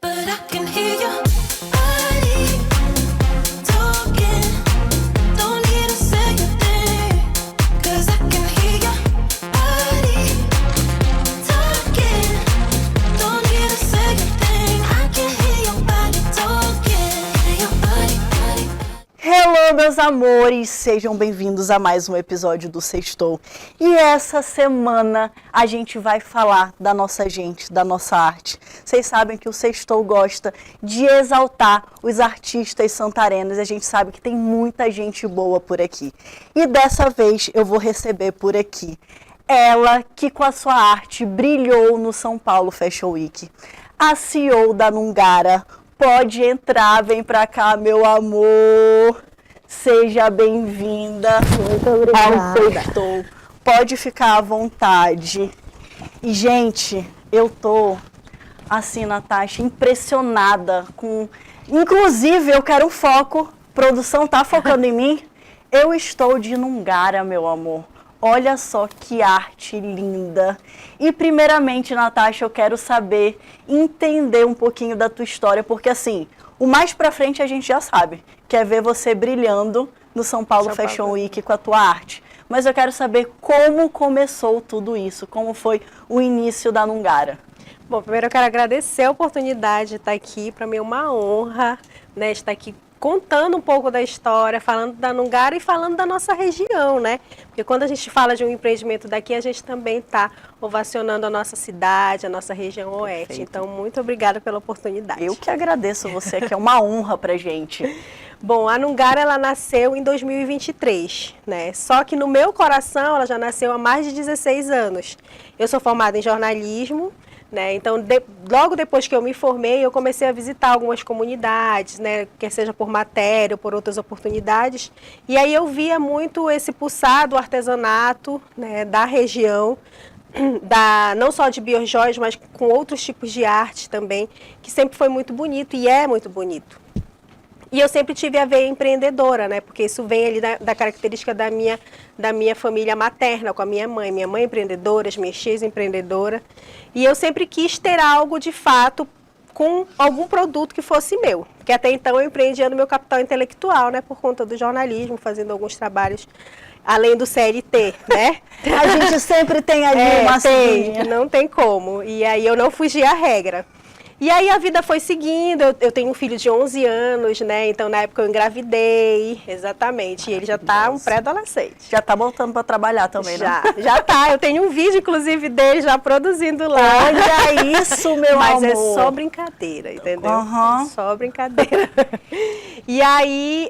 But I can hear your body talking. Don't need to say a thing, 'cause I can hear your body talking. Don't need to say a thing, I can hear your body talking. Hear your body. Hello, meus amores! Sejam bem-vindos a mais um episódio do Sextou. E essa semana a gente vai falar da nossa gente, da nossa arte. Vocês sabem que o Sextou gosta de exaltar os artistas santarenos e a gente sabe que tem muita gente boa por aqui. E dessa vez eu vou receber por aqui ela que com a sua arte brilhou no São Paulo Fashion Week. A CEO da Nungara. Pode entrar, vem pra cá, meu amor. Seja bem-vinda ao Sextou. Pode ficar à vontade. E, gente, eu tô, assim, Natasha, impressionada com... Inclusive, eu quero um foco. Produção tá focando em mim? Eu estou de Nungara, meu amor. Olha só que arte linda. E primeiramente, Natasha, eu quero saber, entender um pouquinho da tua história, porque assim, o mais pra frente a gente já sabe, que é ver você brilhando no São Paulo Fashion Week com a tua arte. Mas eu quero saber como começou tudo isso, como foi o início da Nungara. Bom, primeiro eu quero agradecer a oportunidade de estar aqui, para mim é uma honra, né, estar aqui contando um pouco da história, falando da Nungara e falando da nossa região, né? Porque quando a gente fala de um empreendimento daqui, a gente também está ovacionando a nossa cidade, a nossa região oeste. Perfeito. Então, muito obrigada pela oportunidade. Eu que agradeço você, que é uma honra pra gente. Bom, a Nungara, ela nasceu em 2023, né? Só que no meu coração, ela já nasceu há mais de 16 anos. Eu sou formada em jornalismo, né? Então, logo depois que eu me formei, eu comecei a visitar algumas comunidades, né? Quer seja por matéria ou por outras oportunidades. E aí eu via muito esse pulsar do artesanato, né? Da região, não só de biojoias, mas com outros tipos de arte também, que sempre foi muito bonito e é muito bonito. E eu sempre tive a veia empreendedora, né? Porque isso vem ali da característica da minha família materna, com a minha mãe. Minha mãe é empreendedora, as minhas tias empreendedora. E eu sempre quis ter algo, de fato, com algum produto que fosse meu. Porque até então eu empreendia no meu capital intelectual, né? Por conta do jornalismo, fazendo alguns trabalhos além do CLT, né? A gente sempre tem ali uma tem, não tem como. E aí eu não fugi à regra. E aí a vida foi seguindo, eu tenho um filho de 11 anos, né? Então na época eu engravidei, exatamente. E ele já tá um pré-adolescente. Já tá voltando para trabalhar também, né? Já tá. Eu tenho um vídeo, inclusive, dele já produzindo lá. Olha isso, meu amor. Mas é só brincadeira, entendeu? Uhum. É só brincadeira. E aí,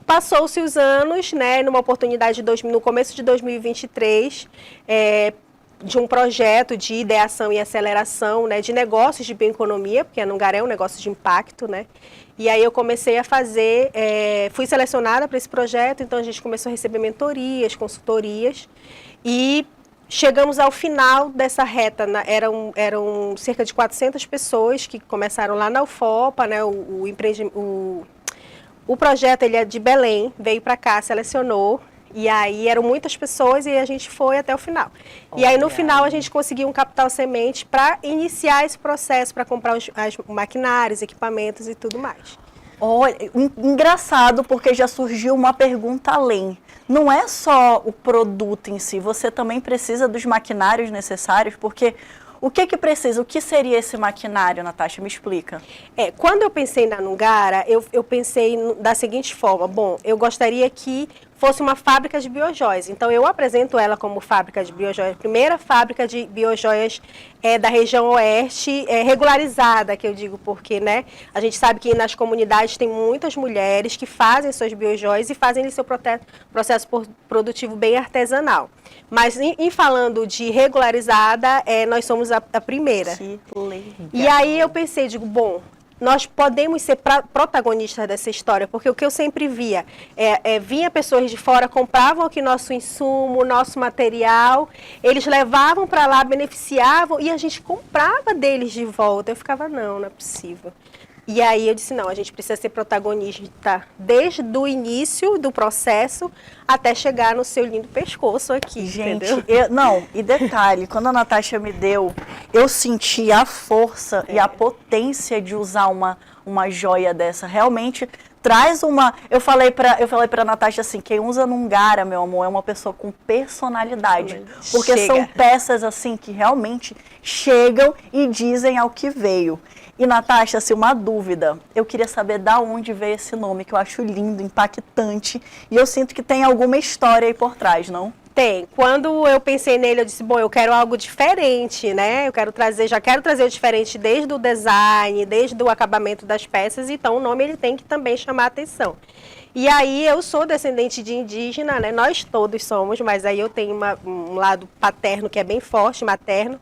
passou-se os anos, né? Numa oportunidade no começo de 2023, de um projeto de ideação e aceleração, né, de negócios de bioeconomia, porque a Nungara é um negócio de impacto, né? E aí eu comecei a fazer, fui selecionada para esse projeto, então a gente começou a receber mentorias, consultorias, e chegamos ao final dessa reta, eram cerca de 400 pessoas que começaram lá na UFOPA, né? O projeto, ele é de Belém, veio para cá, selecionou. E aí eram muitas pessoas e a gente foi até o final. E aí no final a gente conseguiu um capital semente para iniciar esse processo, para comprar os maquinários, equipamentos e tudo mais. Olha, engraçado, porque já surgiu uma pergunta além. Não é só o produto em si, você também precisa dos maquinários necessários, porque o que precisa? O que seria esse maquinário, Natasha? Me explica. Quando eu pensei na Nungara, eu pensei da seguinte forma. Bom, eu gostaria que fosse uma fábrica de biojoias. Então, eu apresento ela como fábrica de biojoias. Primeira fábrica de biojoias da região oeste, regularizada, que eu digo, porque, né, a gente sabe que nas comunidades tem muitas mulheres que fazem suas biojoias e fazem seu processo produtivo bem artesanal. Mas, em falando de regularizada, nós somos a primeira. Que legal. E aí eu pensei, digo, bom, nós podemos ser protagonistas dessa história, porque o que eu sempre via, vinha pessoas de fora, compravam aqui nosso insumo, nosso material, eles levavam para lá, beneficiavam, e a gente comprava deles de volta. Eu ficava, não é possível. E aí eu disse, não, a gente precisa ser protagonista desde o início do processo até chegar no seu lindo pescoço aqui, Gente, entendeu? não, e detalhe, quando a Natasha me deu, eu senti a força e a potência de usar uma joia dessa. Realmente traz uma... Eu falei pra Natasha assim, quem usa Nungara, meu amor, é uma pessoa com personalidade. Porque Chega. são peças assim que realmente chegam e dizem ao que veio. E, Natasha, assim, uma dúvida. Eu queria saber da onde veio esse nome, que eu acho lindo, impactante. E eu sinto que tem alguma história aí por trás, não? Tem. Quando eu pensei nele, eu disse, bom, eu quero algo diferente, né? Já quero trazer o diferente desde o design, desde o acabamento das peças, então o nome ele tem que também chamar a atenção. E aí eu sou descendente de indígena, né? Nós todos somos, mas aí eu tenho um lado paterno que é bem forte, materno.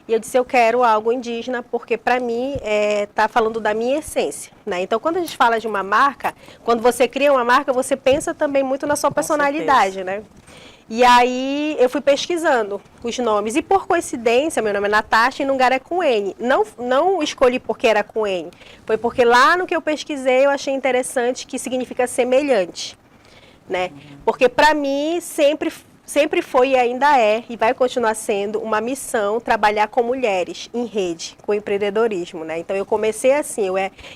E eu disse, eu quero algo indígena, porque para mim tá falando da minha essência, né? Então, quando a gente fala de uma marca, quando você cria uma marca, você pensa também muito na sua personalidade, né? E aí eu fui pesquisando os nomes. E por coincidência, meu nome é Natasha e Nungara é com N. Não escolhi porque era com N. Foi porque lá no que eu pesquisei eu achei interessante que significa semelhante, né? Porque para mim sempre foi e ainda é, e vai continuar sendo, uma missão trabalhar com mulheres em rede, com empreendedorismo, né? Então eu comecei assim,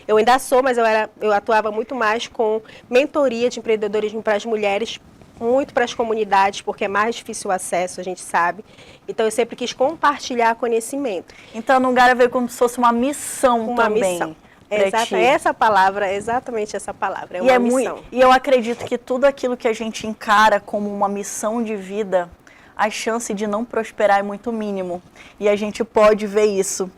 eu ainda sou, mas eu atuava muito mais com mentoria de empreendedorismo para as mulheres, muito para as comunidades, porque é mais difícil o acesso, a gente sabe. Então eu sempre quis compartilhar conhecimento. Então, Nungara veio como se fosse uma missão Uma também. missão. pra ti. Essa palavra, exatamente essa palavra, é E uma é missão. e eu acredito que tudo aquilo que a gente encara como uma missão de vida, a chance de não prosperar é muito mínimo. E a gente pode ver isso.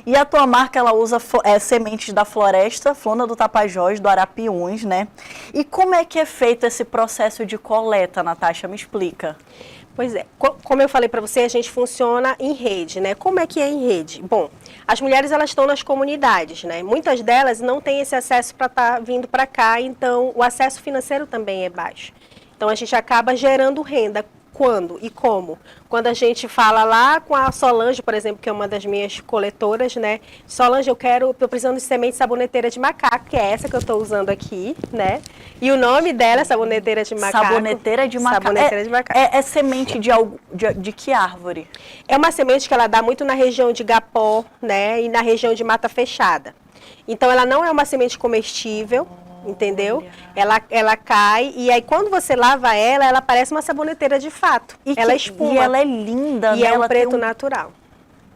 E a tua marca, ela usa sementes da floresta, Flona do Tapajós, do Arapiuns, né? E como é que é feito esse processo de coleta, Natasha? Me explica. Pois é, como eu falei para você, a gente funciona em rede, né? Como é que é em rede? Bom, as mulheres elas estão nas comunidades, né? Muitas delas não têm esse acesso para estar vindo para cá, então o acesso financeiro também é baixo. Então a gente acaba gerando renda. Quando e como? Quando a gente fala lá com a Solange, por exemplo, que é uma das minhas coletoras, né? Solange, eu precisando de semente saboneteira de macaco, que é essa que eu estou usando aqui, né? E o nome dela é saboneteira de macaco. Saboneteira de macaco. Saboneteira de macaco. É semente de que árvore? É uma semente que ela dá muito na região de Igapó, né? E na região de Mata Fechada. Então, ela não é uma semente comestível. Entendeu? Ela cai e aí quando você lava ela parece uma saboneteira de fato. Ela espuma. E ela é linda, e né? é um Ela preto tem natural.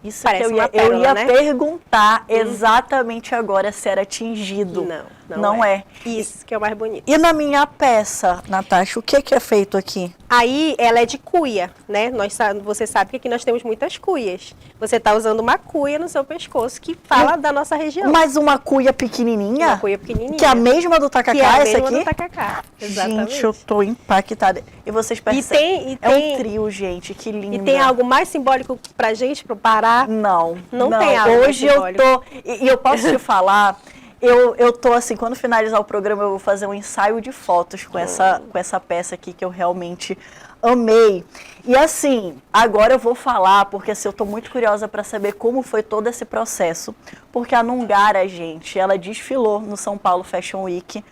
Isso Parece que uma pérola, eu ia né? perguntar exatamente agora se era tingido. Não é. Isso que é o mais bonito. E na minha peça, Natasha, o que é feito aqui? Aí ela é de cuia, né? Você sabe que aqui nós temos muitas cuias. Você está usando uma cuia no seu pescoço que fala da nossa região. Mas uma cuia pequenininha? Uma cuia pequenininha. Que é a mesma do tacacá, que é a essa mesma aqui? do tacacá. Exatamente. Gente, eu tô impactada. E vocês percebem? É um trio, gente, que lindo. E tem algo mais simbólico pra gente, pro Pará? Não tem algo mais Hoje eu simbólico. tô... E eu posso te falar... Eu tô assim, quando finalizar o programa, eu vou fazer um ensaio de fotos com essa peça aqui que eu realmente amei. E assim, agora eu vou falar, porque assim, eu tô muito curiosa para saber como foi todo esse processo. Porque a Nungara, gente, ela desfilou no São Paulo Fashion Week,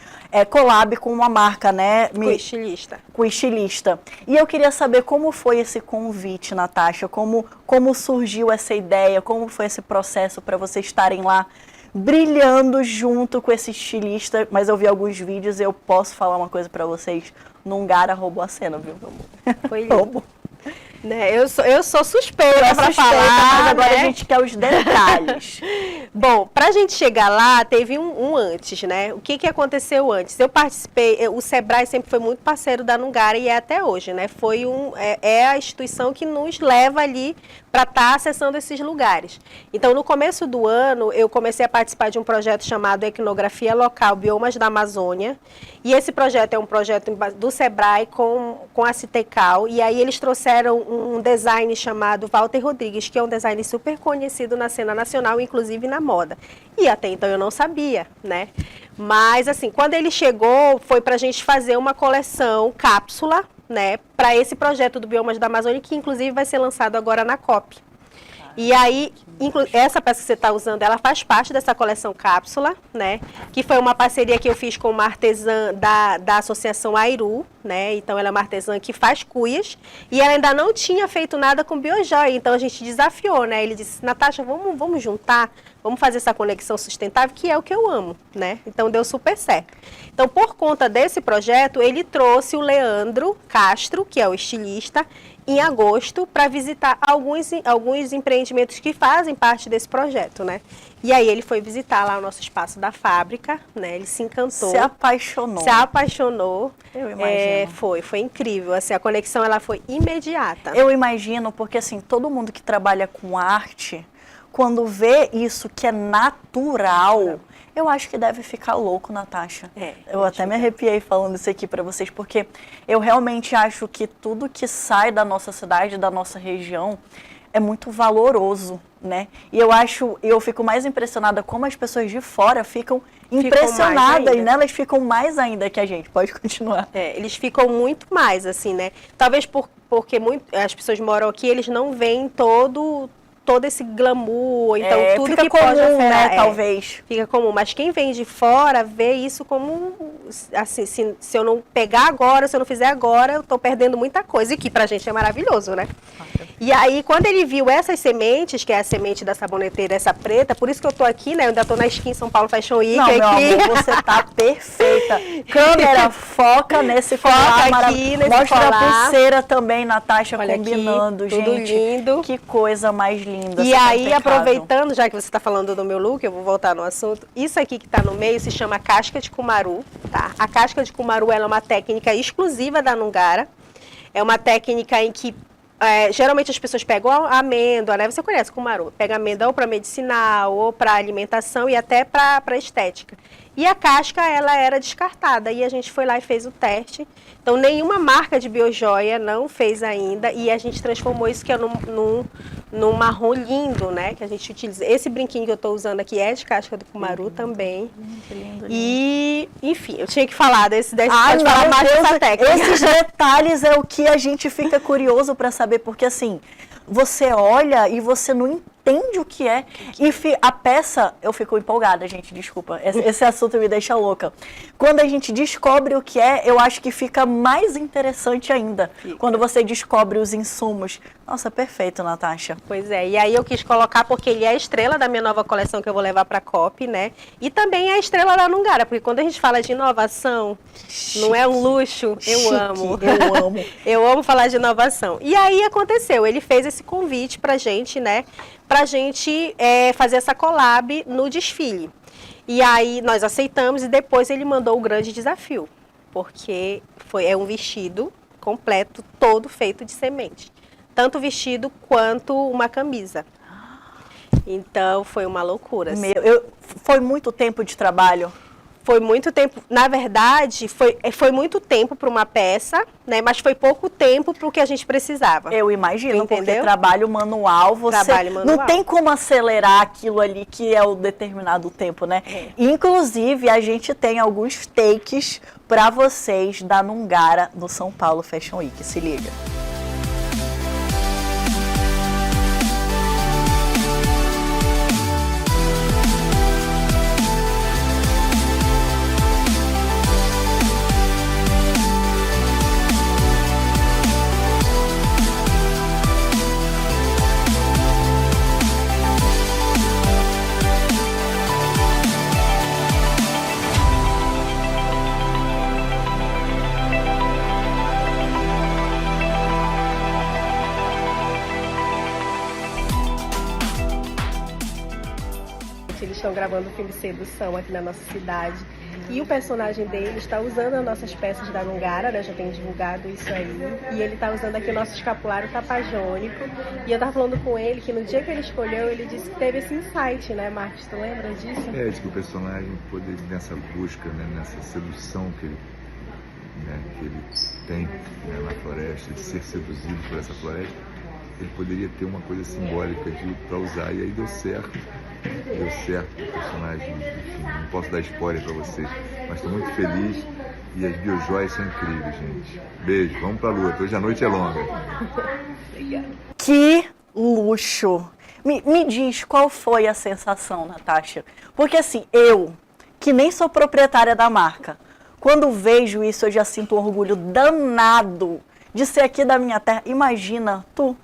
collab com uma marca, né? Com estilista. Com estilista. E eu queria saber como foi esse convite, Natasha, como surgiu essa ideia, como foi esse processo para vocês estarem lá brilhando junto com esse estilista, mas eu vi alguns vídeos e eu posso falar uma coisa pra vocês, Nungara roubou a cena, viu, meu amor? Foi lindo. Né? Eu sou suspeita para falar, mas agora né? a gente quer os detalhes. Bom, para a gente chegar lá, teve um antes, né? O que aconteceu antes? Eu participei, o Sebrae sempre foi muito parceiro da Nungara e é até hoje, né? É a instituição que nos leva ali para estar acessando esses lugares. Então, no começo do ano, eu comecei a participar de um projeto chamado Etnografia Local Biomas da Amazônia. E esse projeto é um projeto do Sebrae com a Citecal. E aí eles trouxeram um design chamado Walter Rodrigues, que é um design super conhecido na cena nacional, inclusive na moda. E até então eu não sabia, né? Mas, assim, quando ele chegou, foi para a gente fazer uma coleção cápsula, né, para esse projeto do Biomas da Amazônia, que inclusive vai ser lançado agora na COP. E aí, essa peça que você está usando, ela faz parte dessa coleção cápsula, né? Que foi uma parceria que eu fiz com uma artesã da Associação Airu, né? Então, ela é uma artesã que faz cuias e ela ainda não tinha feito nada com biojoia. Então, a gente desafiou, né? Ele disse, Natasha, vamos juntar, vamos fazer essa conexão sustentável, que é o que eu amo, né? Então, deu super certo. Então, por conta desse projeto, ele trouxe o Leandro Castro, que é o estilista, em agosto, para visitar alguns empreendimentos que fazem parte desse projeto, né? E aí ele foi visitar lá o nosso espaço da fábrica, né? Ele se encantou. Se apaixonou. Se apaixonou. Eu imagino. Foi incrível. Assim, a conexão ela foi imediata. Eu imagino, porque assim, todo mundo que trabalha com arte, quando vê isso que é natural, eu acho que deve ficar louco, Natasha. Eu até me arrepiei falando isso aqui para vocês, porque eu realmente acho que tudo que sai da nossa cidade, da nossa região, é muito valoroso, né? E eu fico mais impressionada como as pessoas de fora ficam impressionadas, né? Elas ficam mais ainda que a gente. Pode continuar. Eles ficam muito mais, assim, né? Talvez porque as pessoas moram aqui, eles não veem todo esse glamour, então tudo fica que comum, pode oferecer, né, talvez. Fica comum, mas quem vem de fora vê isso como, assim, se eu não pegar agora, se eu não fizer agora, eu tô perdendo muita coisa, e que pra gente é maravilhoso, né? E aí, quando ele viu essas sementes, que é a semente da saboneteira, essa preta, por isso que eu tô aqui, né, eu ainda tô na Skin São Paulo Fashion Week. Não, meu amor, você tá perfeita. Câmera, foca nesse colar maravilhoso. Mostra a pulseira também, Natasha, olha combinando, aqui, gente. Tudo lindo. Que coisa mais linda. E aí, aproveitando, já que você está falando do meu look, eu vou voltar no assunto. Isso aqui que está no meio se chama casca de cumaru, tá? A casca de cumaru ela é uma técnica exclusiva da Nungara. É uma técnica em que geralmente as pessoas pegam a amêndoa, né? Você conhece cumaru? Pega amêndoa ou para medicinal, ou para alimentação e até para estética. E a casca, ela era descartada. E a gente foi lá e fez o teste. Então, nenhuma marca de biojoia não fez ainda. E a gente transformou isso que é num marrom lindo, né? Que a gente utiliza. Esse brinquinho que eu estou usando aqui é de casca do cumaru também. Lindo. E, enfim, eu tinha que falar desse pode não, falar mais dessa técnica. Esses detalhes é o que a gente fica curioso para saber. Porque, assim, você olha e você não entende o que é. E a peça, eu fico empolgada, gente, desculpa. Esse assunto me deixa louca. Quando a gente descobre o que é, eu acho que fica mais interessante ainda. Quando você descobre os insumos. Nossa, perfeito, Natasha. Pois é, e aí eu quis colocar porque ele é a estrela da minha nova coleção que eu vou levar para a COP, né? E também é a estrela da Nungara, porque quando a gente fala de inovação, não é um luxo, eu amo. Eu amo. Eu amo falar de inovação. E aí aconteceu, ele fez esse convite pra gente, né? Pra gente fazer essa collab no desfile. E aí nós aceitamos e depois ele mandou o grande desafio, porque é um vestido completo, todo feito de semente. Tanto o vestido quanto uma camisa. Então foi uma loucura. Assim. Foi muito tempo de trabalho? Foi muito tempo, na verdade, foi muito tempo para uma peça, né? Mas foi pouco tempo para o que a gente precisava. Eu imagino, entendeu? Porque trabalho manual, não tem como acelerar aquilo ali que é o determinado tempo, né? Inclusive, a gente tem alguns takes para vocês da Nungara no São Paulo Fashion Week. Se liga. Eles estão gravando o filme Sedução aqui na nossa cidade. E o personagem dele está usando as nossas peças da Nungara, né? Já tem divulgado isso aí. E ele está usando aqui o nosso escapulário tapajônico. E eu estava falando com ele que no dia que ele escolheu, ele disse que teve esse insight, né, Marcos? Tu lembra disso? Diz que o personagem poderia, nessa busca, né, nessa sedução que ele tem, né, na floresta, de ser seduzido por essa floresta, ele poderia ter uma coisa simbólica para usar. E aí deu certo o personagem, enfim, não posso dar spoiler para vocês, mas estou muito feliz e as biojoias são incríveis, gente. Beijo, vamos pra luta, hoje a noite é longa. Que luxo! Me diz qual foi a sensação, Natasha. Porque assim, eu, que nem sou proprietária da marca, quando vejo isso eu já sinto um orgulho danado de ser aqui da minha terra. Imagina, tu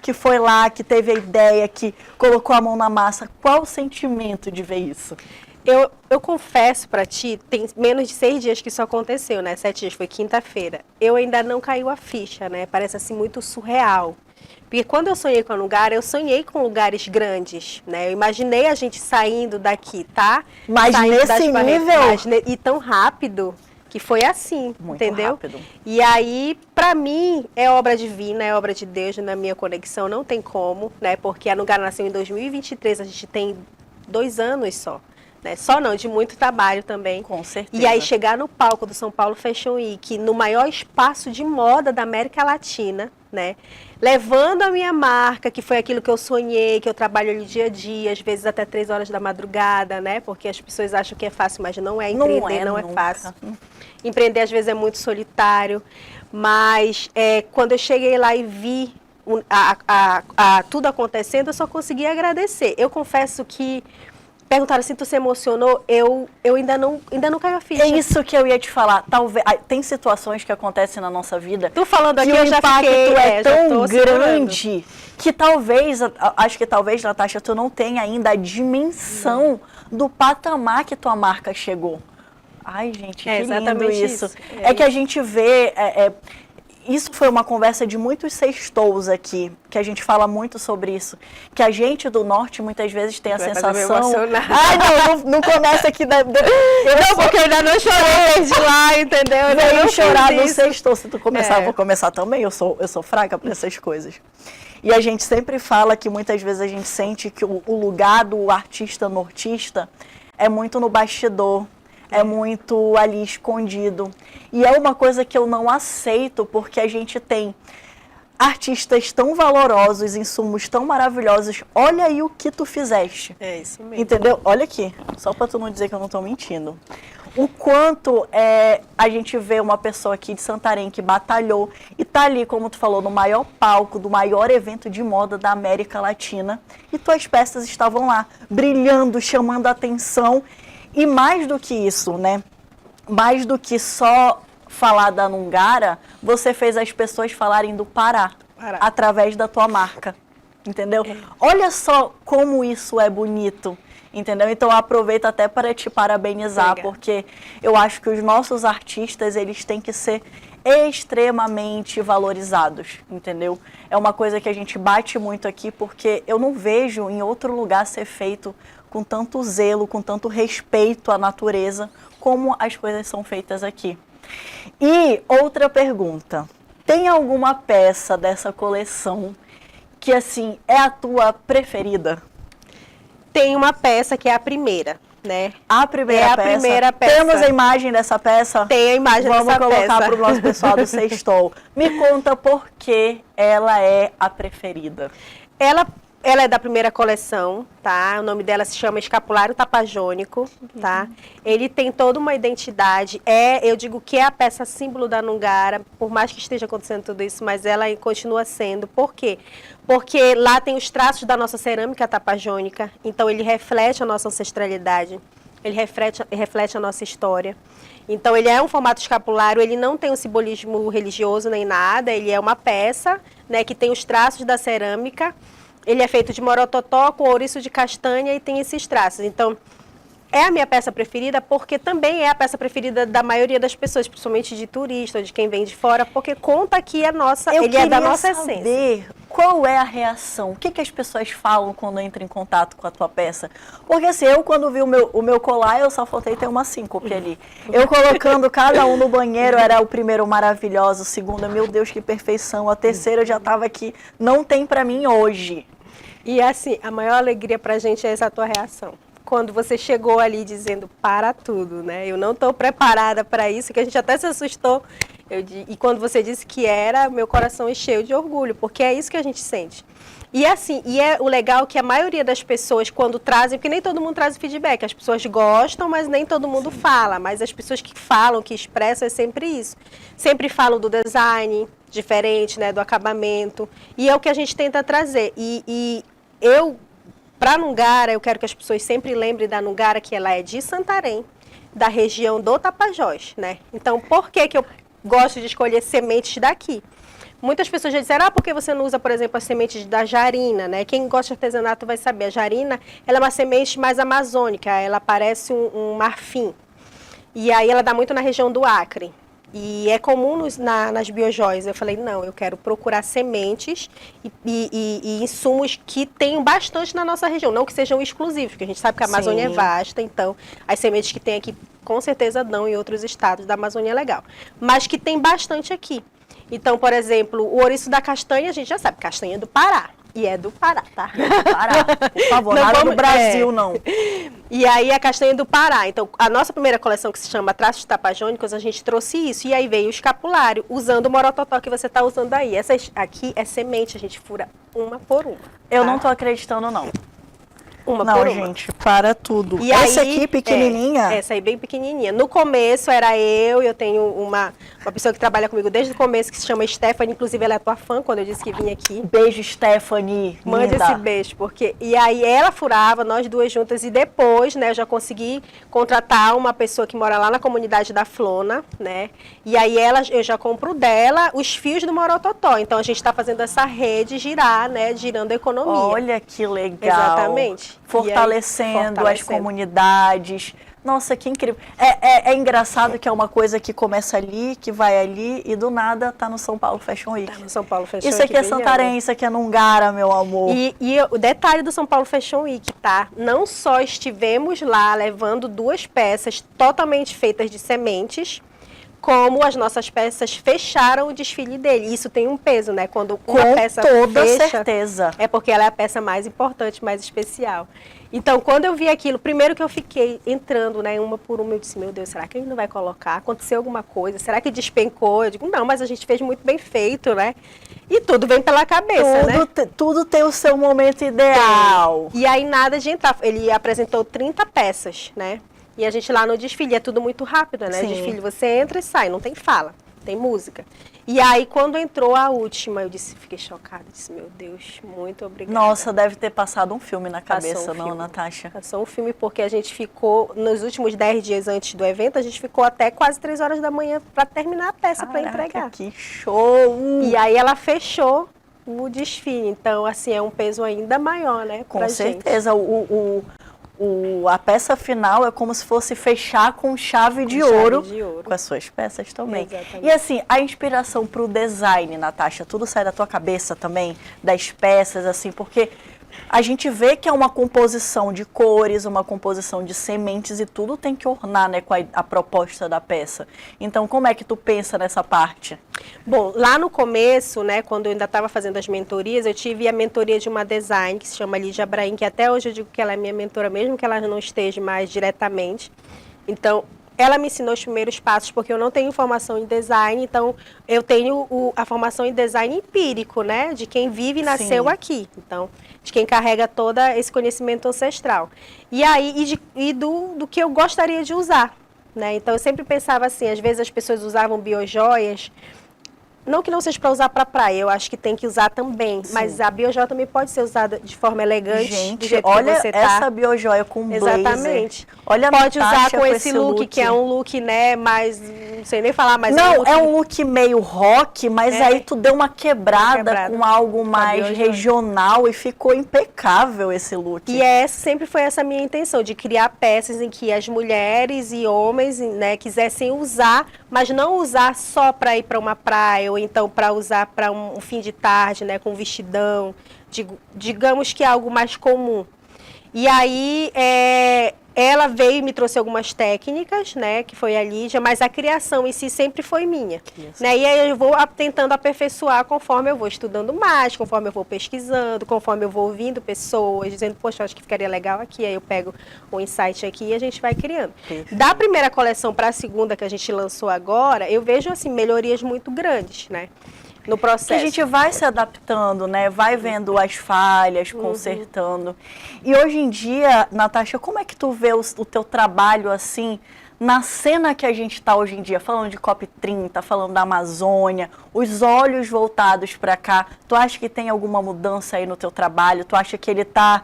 que foi lá, que teve a ideia, que colocou a mão na massa. Qual o sentimento de ver isso? Eu confesso pra ti, tem menos de 6 dias que isso aconteceu, né? 7 dias, foi quinta-feira. Eu ainda não caiu a ficha, né? Parece assim muito surreal. Porque quando eu sonhei com um lugar, eu sonhei com lugares grandes, né? Eu imaginei a gente saindo daqui, tá? Mas Saindo nesse das barreiras, nível? e tão rápido que foi assim, Muito entendeu? rápido. E aí, pra mim, é obra divina, é obra de Deus, na minha conexão, não tem como, né? Porque a Nungara nasceu em 2023, a gente tem 2 anos só. Né? Só não, de muito trabalho também. Com certeza. E aí chegar no palco do São Paulo Fashion Week, no maior espaço de moda da América Latina, né? Levando a minha marca, que foi aquilo que eu sonhei, que eu trabalho ali dia a dia, às vezes até 3 horas da madrugada, né? Porque as pessoas acham que é fácil, mas não é. Empreender não é nunca. fácil. Empreender às vezes é muito solitário, mas quando eu cheguei lá e vi tudo acontecendo, eu só consegui agradecer. Eu confesso que perguntaram assim, tu se emocionou? Eu ainda não caiu a ficha. É isso que eu ia te falar. Talvez tem situações que acontecem na nossa vida. Tu falando aqui, que o eu já impacto fiquei, é já tão tô segurando. grande que talvez, acho que talvez, Natasha, tu não tenha ainda a dimensão do patamar que tua marca chegou. Ai, gente, que lindo exatamente isso. isso. É que a gente vê... Isso foi uma conversa de muitos sextous aqui, que a gente fala muito sobre isso. Que a gente do norte muitas vezes tem a sensação... Ai, não começa aqui... Porque eu ainda não chorei de lá, entendeu? Eu Veio não chorar fiz no isso. sextou. Se tu começar, eu vou começar também. Eu sou fraca para essas coisas. E a gente sempre fala que muitas vezes a gente sente que o lugar do artista nortista é muito no bastidor. É muito ali escondido. E é uma coisa que eu não aceito, porque a gente tem artistas tão valorosos, insumos tão maravilhosos. Olha aí o que tu fizeste. É isso mesmo. Entendeu? Olha aqui, só para tu não dizer que eu não estou mentindo. O quanto a gente vê uma pessoa aqui de Santarém que batalhou e tá ali, como tu falou, no maior palco do maior evento de moda da América Latina. E tuas peças estavam lá, brilhando, chamando a atenção. E mais do que isso, né? Mais do que só falar da Nungara, você fez as pessoas falarem do Pará. Através da tua marca, entendeu? Olha só como isso é bonito, entendeu? Então eu aproveito até para te parabenizar, porque eu acho que os nossos artistas, eles têm que ser extremamente valorizados, entendeu? É uma coisa que a gente bate muito aqui, porque eu não vejo em outro lugar ser feito com tanto zelo, com tanto respeito à natureza, como as coisas são feitas aqui. E outra pergunta, tem alguma peça dessa coleção que, assim, é a tua preferida? Tem uma peça que é a primeira, né? A primeira peça? Primeira peça. Temos a imagem dessa peça? Tem a imagem dessa peça. Vamos colocar para o nosso pessoal do Sextou. Me conta por que ela é a preferida. Ela é da primeira coleção, tá? O nome dela se chama Escapulário Tapajônico, tá? Ele tem toda uma identidade. Eu digo que é a peça símbolo da Nungara, por mais que esteja acontecendo tudo isso, mas ela continua sendo. Por quê? Porque lá tem os traços da nossa cerâmica tapajônica, então ele reflete a nossa ancestralidade, ele reflete a nossa história. Então ele é um formato escapulário, ele não tem um simbolismo religioso nem nada, ele é uma peça, né, que tem os traços da cerâmica. Ele é feito de morototó com ouriço de castanha e tem esses traços. Então, é a minha peça preferida porque também é a peça preferida da maioria das pessoas, principalmente de turista ou de quem vem de fora, porque conta aqui a nossa, ele é da nossa essência. Eu queria saber qual é a reação, o que as pessoas falam quando entram em contato com a tua peça. Porque assim, eu quando vi o meu colar, eu só faltei ter uma síncope ali. Eu colocando cada um no banheiro, era o primeiro maravilhoso, o segundo, meu Deus, que perfeição, a terceira eu já estava aqui, não tem pra mim hoje. E assim, a maior alegria pra gente é essa tua reação. Quando você chegou ali dizendo para tudo, né? Eu não estou preparada para isso, que a gente até se assustou. E quando você disse que era, meu coração encheu de orgulho, porque é isso que a gente sente. E assim, o legal que a maioria das pessoas quando trazem, porque nem todo mundo traz feedback, as pessoas gostam, mas nem todo mundo fala, mas as pessoas que falam, que expressam, é sempre isso. Sempre falam do design diferente, né, do acabamento, e é o que a gente tenta trazer. E para Nungara, eu quero que as pessoas sempre lembrem da Nungara, que ela é de Santarém, da região do Tapajós, né? Então, por que eu gosto de escolher sementes daqui? Muitas pessoas já disseram, por que você não usa, por exemplo, as sementes da jarina, né? Quem gosta de artesanato vai saber. A jarina, ela é uma semente mais amazônica, ela parece um marfim. E aí ela dá muito na região do Acre. E é comum nas biojoias. Eu falei, não, eu quero procurar sementes e insumos que tenham bastante na nossa região, não que sejam exclusivos, porque a gente sabe que a Amazônia Sim. é vasta, então as sementes que tem aqui com certeza dão em outros estados da Amazônia é legal. Mas que tem bastante aqui. Então, por exemplo, o ouriço da castanha, a gente já sabe, castanha é do Pará. E é do Pará, tá? Pará, por favor, Não nada vamos- do Brasil, é. não. E aí a castanha do Pará. Então, a nossa primeira coleção, que se chama Traços Tapajônicos, a gente trouxe isso. E aí veio o escapulário, usando o morototó que você está usando aí. Essa aqui é semente, a gente fura uma por uma. Eu tá? não tô acreditando, não. Uma Não, por uma. gente, para tudo. E Essa aí, aqui, pequenininha, essa aí bem pequenininha. No começo era eu tenho uma pessoa que trabalha comigo desde o começo, que se chama Stephanie, inclusive ela é tua fã, quando eu disse que vinha aqui. beijo, Stephanie, Mande linda. esse beijo, porque... E aí ela furava, nós duas juntas, e depois, né, eu já consegui contratar uma pessoa que mora lá na comunidade da Flona, né, e aí eu já compro dela os fios do Morototó, então a gente está fazendo essa rede girar, né, girando a economia. Olha que legal. Exatamente. Fortalecendo, E aí, as fortalecendo. comunidades. Nossa, que incrível. É engraçado que é uma coisa que começa ali, que vai ali e do nada tá no São Paulo Fashion Week. Tá no São Paulo Fashion Isso aqui é Week brilhando. Santarém, isso aqui é Nungara, meu amor. E o detalhe do São Paulo Fashion Week, tá? Não só estivemos lá levando 2 peças totalmente feitas de sementes, como as nossas peças fecharam o desfile dele. Isso tem um peso, né? Quando uma Com peça toda fecha, certeza. é porque ela é a peça mais importante, mais especial. Então, quando eu vi aquilo, primeiro que eu fiquei entrando, né, uma por uma, eu disse, meu Deus, será que a gente não vai colocar? Aconteceu alguma coisa? Será que despencou? Eu digo, não, mas a gente fez muito bem feito, né? E tudo vem pela cabeça, né? Tudo tem o seu momento ideal. E aí nada de entrar. Ele apresentou 30 peças, né? E a gente lá no desfile, é tudo muito rápido, né? Sim. Desfile, você entra e sai, não tem fala, tem música. E aí, quando entrou a última, eu fiquei chocada, disse, meu Deus, muito obrigada. Nossa, deve ter passado um filme na Passou cabeça, um não, filme. Natasha? Passou um filme porque a gente ficou, nos últimos 10 dias antes do evento, a gente ficou até quase 3 horas da manhã para terminar a peça, para Caraca, entregar. que show! E aí ela fechou o desfile, então assim, é um peso ainda maior, né, Com pra gente. certeza, a peça final é como se fosse fechar com chave de ouro, com as suas peças também. Exatamente. E assim, a inspiração para o design, Natasha, tudo sai da tua cabeça também, das peças, assim, porque a gente vê que é uma composição de cores, uma composição de sementes e tudo tem que ornar, né, com a proposta da peça. Então, como é que tu pensa nessa parte? Bom, lá no começo, né, quando eu ainda estava fazendo as mentorias, eu tive a mentoria de uma design que se chama Lídia Abraim, que até hoje eu digo que ela é minha mentora, mesmo que ela não esteja mais diretamente. Então, ela me ensinou os primeiros passos, porque eu não tenho formação em design, então eu tenho a formação em design empírico, né, de quem vive e nasceu Sim. aqui. Então, de quem carrega todo esse conhecimento ancestral. E aí, do que eu gostaria de usar, né? Então, eu sempre pensava assim, às vezes as pessoas usavam biojoias, não que não seja para usar para praia, eu acho que tem que usar também, Sim. mas a biojoia também pode ser usada de forma elegante, do Gente, jeito olha que você tá. essa biojoia com blazer. Exatamente. Olha a Pode usar Natasha com esse look, que é um look, né, mais, não sei nem falar, mas Não, look, é um look meio rock, mas É. aí tu deu uma quebrada quebrada. com algo mais biojoia. regional e ficou impecável esse look. E sempre foi essa minha intenção, de criar peças em que as mulheres e homens, né, quisessem usar, mas não usar só para ir para uma praia, ou então para usar para um fim de tarde, né, com vestidão, digamos que é algo mais comum. E aí, ela veio e me trouxe algumas técnicas, né, que foi a Lídia, mas a criação em si sempre foi minha. Isso. Né, e aí eu vou tentando aperfeiçoar conforme eu vou estudando mais, conforme eu vou pesquisando, conforme eu vou ouvindo pessoas, dizendo, poxa, acho que ficaria legal aqui, aí eu pego um insight aqui e a gente vai criando. Perfeito. Da primeira coleção para a segunda que a gente lançou agora, eu vejo, assim, melhorias muito grandes, né? no processo. Que a gente vai se adaptando, né? Vai vendo as falhas, consertando. E hoje em dia, Natasha, como é que tu vê o teu trabalho assim, na cena que a gente está hoje em dia, falando de COP30, falando da Amazônia, os olhos voltados para cá, tu acha que tem alguma mudança aí no teu trabalho? Tu acha que ele está,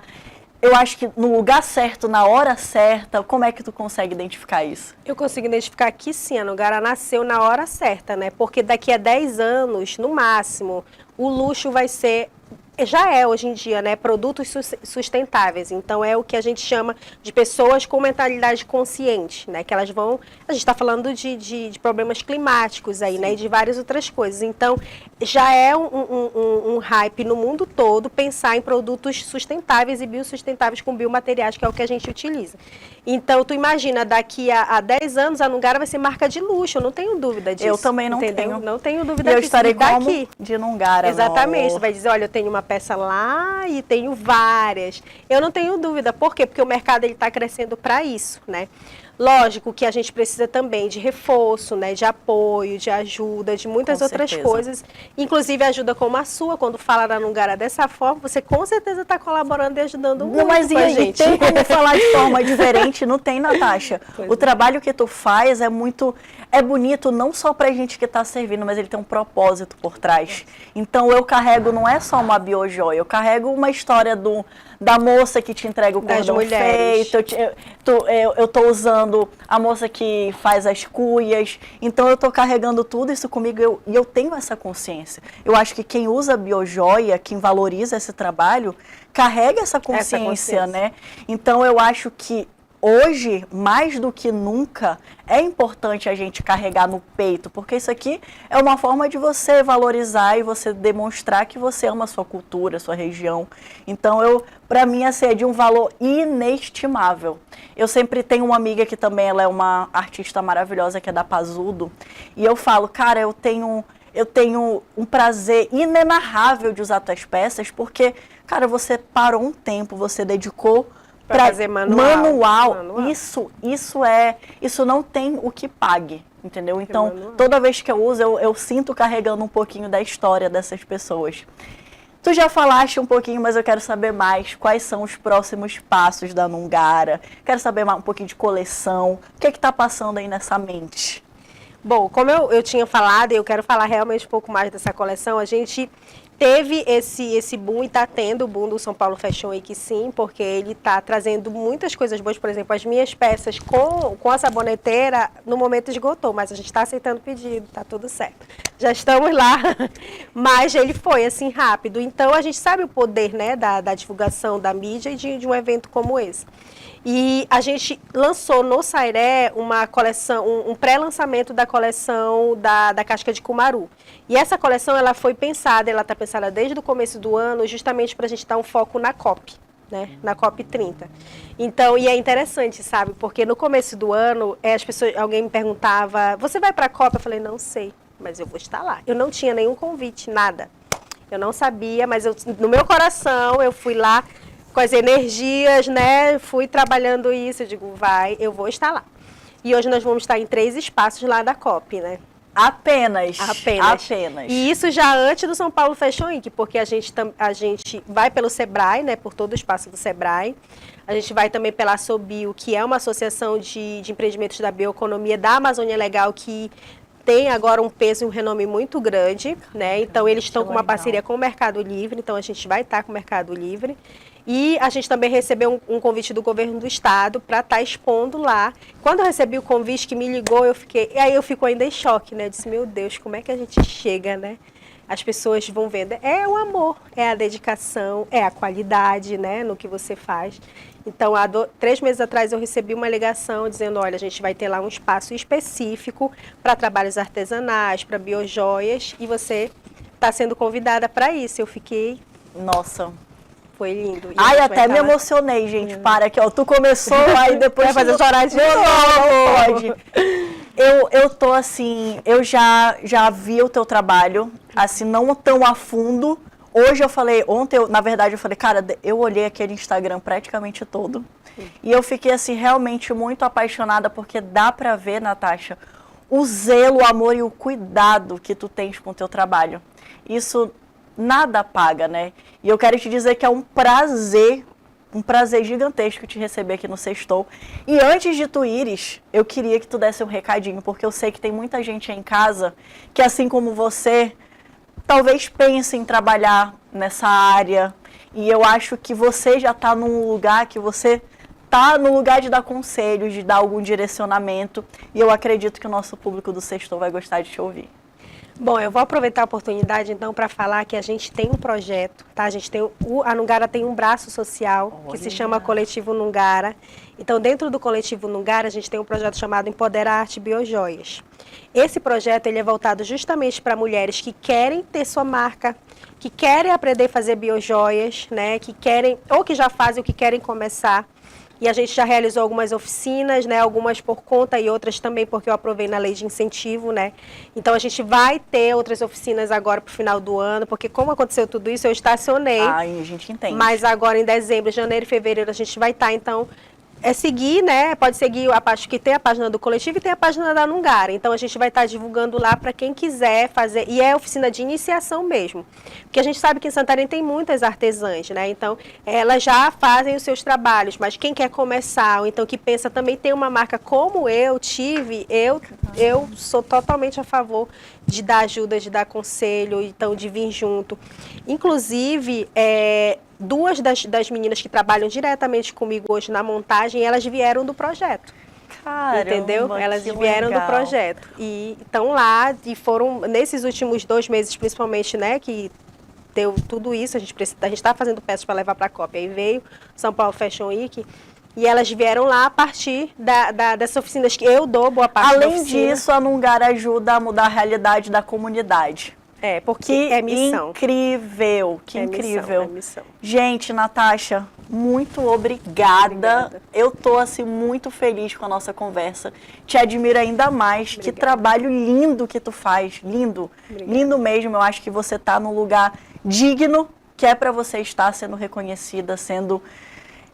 eu acho que no lugar certo, na hora certa? Como é que tu consegue identificar isso? Eu consigo identificar que sim, a Nungara nasceu na hora certa, né? Porque daqui a 10 anos, no máximo, o luxo vai ser, já é hoje em dia, né, produtos sustentáveis. Então é o que a gente chama de pessoas com mentalidade consciente, né, que elas vão, a gente está falando de problemas climáticos aí, né, e de várias outras coisas. Então já é um hype no mundo todo pensar em produtos sustentáveis e biossustentáveis com biomateriais, que é o que a gente utiliza. Então tu imagina, daqui a 10 anos a Nungara vai ser marca de luxo, eu não tenho dúvida disso. Eu também não entendeu? tenho. Não tenho dúvida E eu disso. estarei daqui. como de Nungara. Exatamente, no- você vai dizer, olha, eu tenho uma peça lá e tenho várias. Eu não tenho dúvida, por quê? Porque o mercado está crescendo para isso, né? Lógico que a gente precisa também de reforço, né, de apoio, de ajuda, de muitas Com outras certeza. coisas, inclusive ajuda como a sua, quando fala da Nungara dessa forma, você com certeza está colaborando e ajudando muito Não, mas com a e gente. tem como falar de forma diferente? Não tem, Natasha. O trabalho que tu faz é muito, é bonito não só pra gente que está servindo, mas ele tem um propósito por trás. Então eu carrego, não é só uma biojoia, eu carrego uma história da moça que te entrega o Das cordão mulheres. feito, eu tô usando a moça que faz as cuias, então eu tô carregando tudo isso comigo e eu tenho essa consciência. Eu acho que quem usa biojoia, quem valoriza esse trabalho, carrega essa consciência, né? Então eu acho que hoje, mais do que nunca, é importante a gente carregar no peito, porque isso aqui é uma forma de você valorizar e você demonstrar que você ama a sua cultura, a sua região. Então, para mim, assim, é de um valor inestimável. Eu sempre tenho uma amiga que também ela é uma artista maravilhosa, que é da Pazudo, e eu falo, cara, eu tenho um prazer inenarrável de usar tuas peças, porque, cara, você parou um tempo, você dedicou Pra fazer manual. Isso não tem o que pague, entendeu? Então, manual. toda vez que eu uso, eu sinto carregando um pouquinho da história dessas pessoas. Tu já falaste um pouquinho, mas eu quero saber mais. Quais são os próximos passos da Nungara? Quero saber mais um pouquinho de coleção. O que está passando aí nessa mente? Bom, como eu tinha falado, e eu quero falar realmente um pouco mais dessa coleção, a gente teve esse boom e está tendo o boom do São Paulo Fashion Week, sim, porque ele está trazendo muitas coisas boas. Por exemplo, as minhas peças com a saboneteira, no momento esgotou, mas a gente está aceitando o pedido, está tudo certo. Já estamos lá, mas ele foi assim rápido. Então, a gente sabe o poder, né, da divulgação da mídia e de um evento como esse. E a gente lançou no Sairé uma coleção, um pré-lançamento da coleção da casca de cumaru. E essa coleção ela foi pensada, ela está pensada desde o começo do ano, justamente para a gente dar um foco na COP, né? Na COP30. Então, e é interessante, sabe? Porque no começo do ano, alguém me perguntava, você vai para a COP? Eu falei, não sei, mas eu vou estar lá. Eu não tinha nenhum convite, nada. Eu não sabia, mas no meu coração eu fui lá com as energias, né? Fui trabalhando isso, eu digo, eu vou estar lá. E hoje nós vamos estar em 3 espaços lá da COP, né? Apenas. E isso já antes do São Paulo Fashion Week, porque a gente vai pelo Sebrae, né? Por todo o espaço do Sebrae. A gente vai também pela Asobio, que é uma associação de empreendimentos da bioeconomia da Amazônia Legal, que tem agora um peso e um renome muito grande, né? Então eles estão com uma parceria com o Mercado Livre, então a gente vai estar com o Mercado Livre. E a gente também recebeu um convite do governo do estado para estar expondo lá. Quando eu recebi o convite que me ligou, e aí eu fico ainda em choque, né? Eu disse, meu Deus, como é que a gente chega, né? As pessoas vão vendo. É o amor, é a dedicação, é a qualidade, né? No que você faz. Então, 3 meses atrás eu recebi uma ligação dizendo, olha, a gente vai ter lá um espaço específico para trabalhos artesanais, para biojoias, e você está sendo convidada para isso. Eu fiquei... Nossa... Foi lindo. Ai, até me emocionei, gente. Para aqui, ó. Tu começou, aí depois... Vai fazer chorar de novo. Não pode. Eu tô assim... Eu já vi o teu trabalho, assim, não tão a fundo. Hoje eu falei... Ontem, na verdade, eu falei, cara, eu olhei aquele Instagram praticamente todo. E eu fiquei, assim, realmente muito apaixonada, porque dá pra ver, Natasha, o zelo, o amor e o cuidado que tu tens com o teu trabalho. Isso nada paga, né? E eu quero te dizer que é um prazer gigantesco te receber aqui no Sextou. E antes de tu ires, eu queria que tu desse um recadinho, porque eu sei que tem muita gente aí em casa que, assim como você, talvez pense em trabalhar nessa área. E eu acho que você já está num lugar que você tá no lugar de dar conselhos, de dar algum direcionamento. E eu acredito que o nosso público do Sextou vai gostar de te ouvir. Bom, eu vou aproveitar a oportunidade, então, para falar que a gente tem um projeto, tá? A gente tem a Nungara tem um braço social que se chama Coletivo Nungara. Então, dentro do Coletivo Nungara, a gente tem um projeto chamado Empodera Arte Biojoias. Esse projeto ele é voltado justamente para mulheres que querem ter sua marca, que querem aprender a fazer biojoias, né? Que querem, ou que já fazem ou que querem começar. E a gente já realizou algumas oficinas, né? Algumas por conta e outras também porque eu aprovei na lei de incentivo, né? Então a gente vai ter outras oficinas agora para o final do ano, porque como aconteceu tudo isso, eu estacionei. Ai, a gente entende. Mas agora em dezembro, janeiro e fevereiro a gente vai estar, então... É seguir, né? Pode seguir a parte que tem a página do coletivo e tem a página da Nungara. Então a gente vai estar divulgando lá para quem quiser fazer. E é oficina de iniciação mesmo. Porque a gente sabe que em Santarém tem muitas artesãs, né? Então elas já fazem os seus trabalhos, mas quem quer começar, ou então que pensa também ter uma marca como eu tive, eu sou totalmente a favor de dar ajuda, de dar conselho, então de vir junto. Inclusive, duas das meninas que trabalham diretamente comigo hoje na montagem, elas vieram do projeto. Caramba, entendeu? Elas vieram legal. do projeto. E estão lá, e foram, nesses últimos 2 meses, principalmente, né, que deu tudo isso, a gente está fazendo peças para levar para a cópia. Aí veio São Paulo Fashion Week, e elas vieram lá a partir dessas oficinas que eu dou boa parte da Além oficina. disso, a Nungara ajuda a mudar a realidade da comunidade. Porque Que é missão. incrível, que incrível. É missão. Gente, Natasha, muito obrigada. Eu tô assim muito feliz com a nossa conversa. Te admiro ainda mais. Obrigada. Que trabalho lindo que tu faz, lindo. Obrigada. Lindo mesmo. Eu acho que você tá num lugar digno, que é para você estar sendo reconhecida, sendo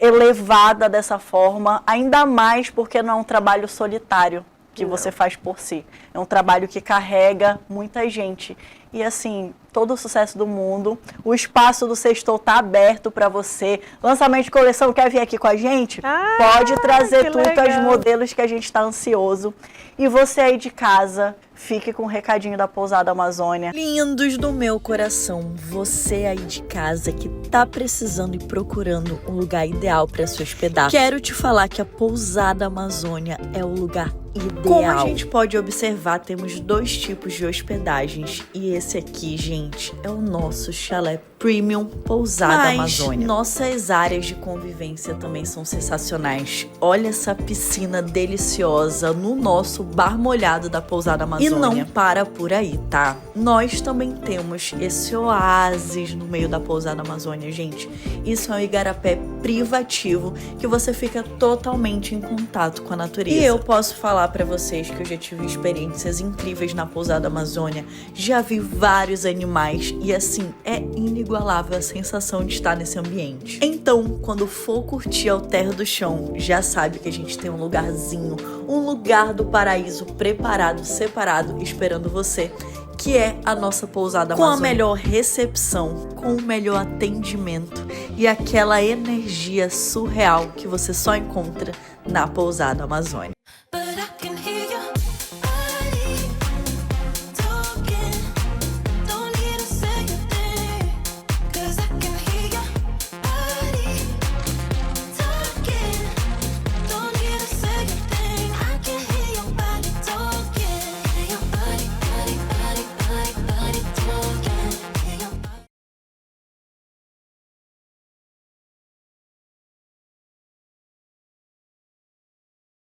elevada dessa forma, ainda mais porque não é um trabalho solitário que você faz por si. É um trabalho que carrega muita gente. E assim, todo o sucesso do mundo. O espaço do Sextou tá aberto para você. Lançamento de coleção, quer vir aqui com a gente? Pode trazer que tudo, os legal. modelos que a gente está ansioso. E você aí de casa, fique com o recadinho da Pousada Amazônia. Lindos do meu coração, você aí de casa que tá precisando e procurando um lugar ideal para se hospedar. Quero te falar que a Pousada Amazônia é o lugar ideal. Como a gente pode observar, temos 2 tipos de hospedagens e esse aqui, gente, é o nosso chalé Premium Pousada Amazônia. Nossas áreas de convivência também são sensacionais. Olha essa piscina deliciosa no nosso bar molhado da Pousada Amazônia. E não para por aí, tá? Nós também temos esse oásis no meio da Pousada Amazônia, gente. Isso é um igarapé privativo que você fica totalmente em contato com a natureza. E eu posso falar pra vocês que eu já tive experiências incríveis na Pousada Amazônia. Já vi vários animais e assim, é inigualável a sensação de estar nesse ambiente. Então, quando for curtir ao Terra do Chão, já sabe que a gente tem um lugarzinho, um lugar do paraíso preparado, separado, esperando você, que é a nossa Pousada Amazônia. Com a melhor recepção, com o melhor atendimento e aquela energia surreal que você só encontra na Pousada Amazônia.